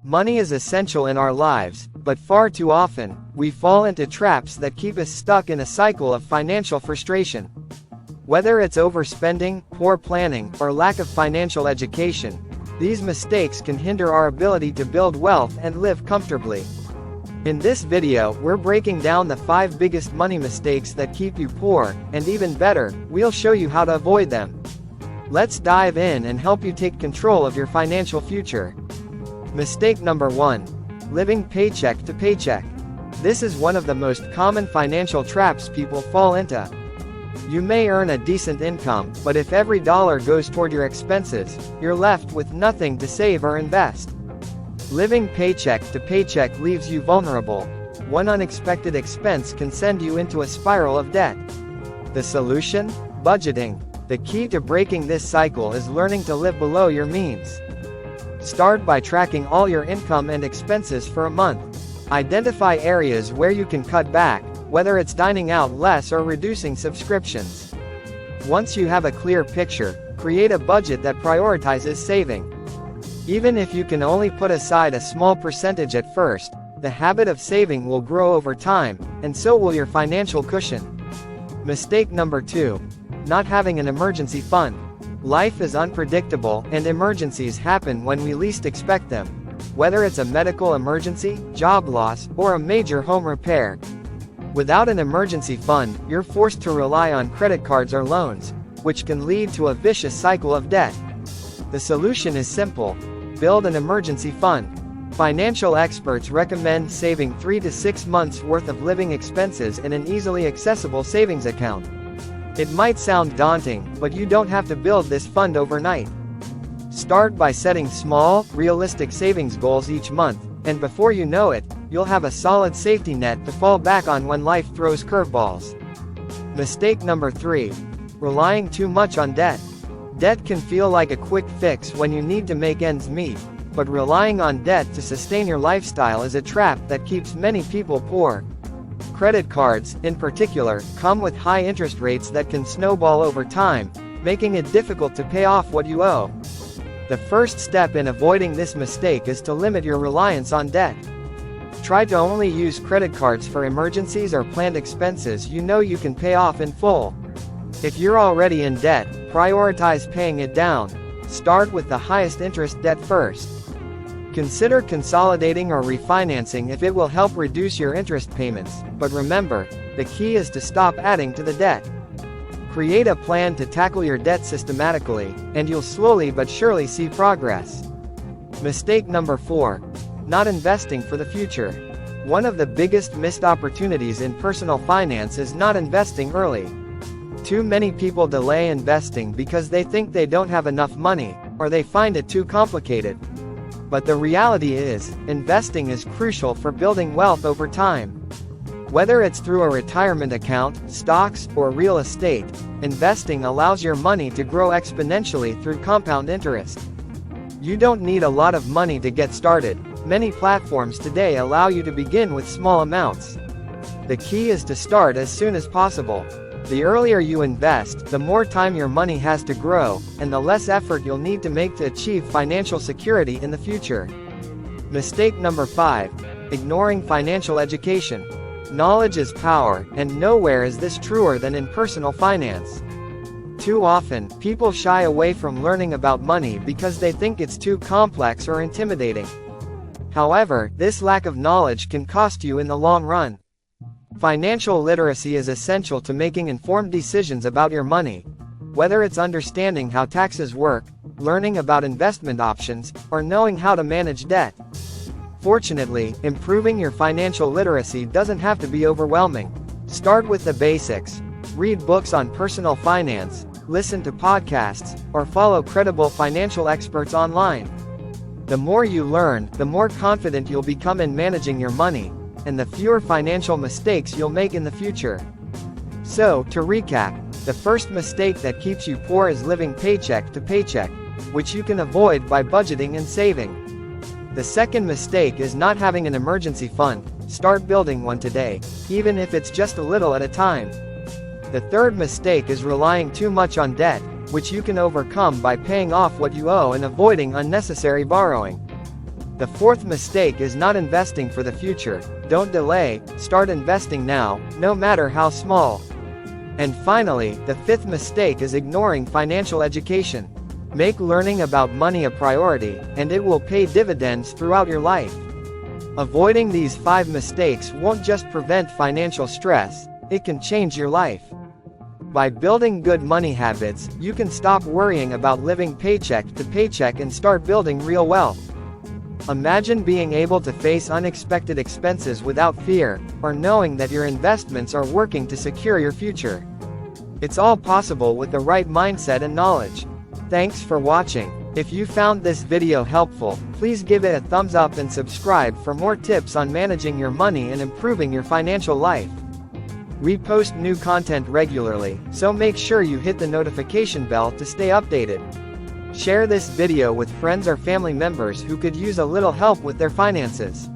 Money is essential in our lives, but far too often, we fall into traps that keep us stuck in a cycle of financial frustration. Whether it's overspending, poor planning, or lack of financial education, these mistakes can hinder our ability to build wealth and live comfortably. In this video, we're breaking down the 5 biggest money mistakes that keep you poor, and even better, we'll show you how to avoid them. Let's dive in and help you take control of your financial future. Mistake number 1. Living paycheck to paycheck. This is one of the most common financial traps people fall into. You may earn a decent income, but if every dollar goes toward your expenses, you're left with nothing to save or invest. Living paycheck to paycheck leaves you vulnerable. One unexpected expense can send you into a spiral of debt. The solution? Budgeting. The key to breaking this cycle is learning to live below your means. Start by tracking all your income and expenses for a month. Identify areas where you can cut back, whether it's dining out less or reducing subscriptions. Once you have a clear picture, create a budget that prioritizes saving. Even if you can only put aside a small percentage at first, the habit of saving will grow over time, and so will your financial cushion. Mistake number 2. Not having an emergency fund. Life is unpredictable, and emergencies happen when we least expect them. Whether it's a medical emergency, job loss, or a major home repair. Without an emergency fund, you're forced to rely on credit cards or loans, which can lead to a vicious cycle of debt. The solution is simple. Build an emergency fund. Financial experts recommend saving 3 to 6 months' worth of living expenses in an easily accessible savings account. It might sound daunting, but you don't have to build this fund overnight. Start by setting small, realistic savings goals each month, and before you know it, you'll have a solid safety net to fall back on when life throws curveballs. Mistake number 3. Relying too much on debt. Debt can feel like a quick fix when you need to make ends meet, but relying on debt to sustain your lifestyle is a trap that keeps many people poor. Credit cards, in particular, come with high interest rates that can snowball over time, making it difficult to pay off what you owe. The first step in avoiding this mistake is to limit your reliance on debt. Try to only use credit cards for emergencies or planned expenses you know you can pay off in full. If you're already in debt, prioritize paying it down. Start with the highest interest debt first. Consider consolidating or refinancing if it will help reduce your interest payments, but remember, the key is to stop adding to the debt. Create a plan to tackle your debt systematically, and you'll slowly but surely see progress. Mistake number 4. Not investing for the future. One of the biggest missed opportunities in personal finance is not investing early. Too many people delay investing because they think they don't have enough money, or they find it too complicated. But the reality is, investing is crucial for building wealth over time. Whether it's through a retirement account, stocks, or real estate, investing allows your money to grow exponentially through compound interest. You don't need a lot of money to get started. Many platforms today allow you to begin with small amounts. The key is to start as soon as possible. The earlier you invest, the more time your money has to grow, and the less effort you'll need to make to achieve financial security in the future. Mistake number 5. Ignoring financial education. Knowledge is power, and nowhere is this truer than in personal finance. Too often, people shy away from learning about money because they think it's too complex or intimidating. However, this lack of knowledge can cost you in the long run. Financial literacy is essential to making informed decisions about your money. Whether it's understanding how taxes work, learning about investment options, or knowing how to manage debt. Fortunately, improving your financial literacy doesn't have to be overwhelming. Start with the basics. Read books on personal finance, listen to podcasts, or follow credible financial experts online. The more you learn, the more confident you'll become in managing your money, and the fewer financial mistakes you'll make in the future. So, to recap, the first mistake that keeps you poor is living paycheck to paycheck, which you can avoid by budgeting and saving. The second mistake is not having an emergency fund. Start building one today, even if it's just a little at a time. The third mistake is relying too much on debt, which you can overcome by paying off what you owe and avoiding unnecessary borrowing. The fourth mistake is not investing for the future. Don't delay, start investing now, no matter how small. And finally, the fifth mistake is ignoring financial education. Make learning about money a priority, and it will pay dividends throughout your life. Avoiding these 5 mistakes won't just prevent financial stress, it can change your life. By building good money habits, you can stop worrying about living paycheck to paycheck and start building real wealth. Imagine being able to face unexpected expenses without fear, or knowing that your investments are working to secure your future. It's all possible with the right mindset and knowledge. Thanks for watching. If you found this video helpful, please give it a thumbs up and subscribe for more tips on managing your money and improving your financial life. We post new content regularly, so make sure you hit the notification bell to stay updated. Share this video with friends or family members who could use a little help with their finances.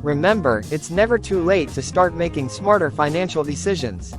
Remember, it's never too late to start making smarter financial decisions.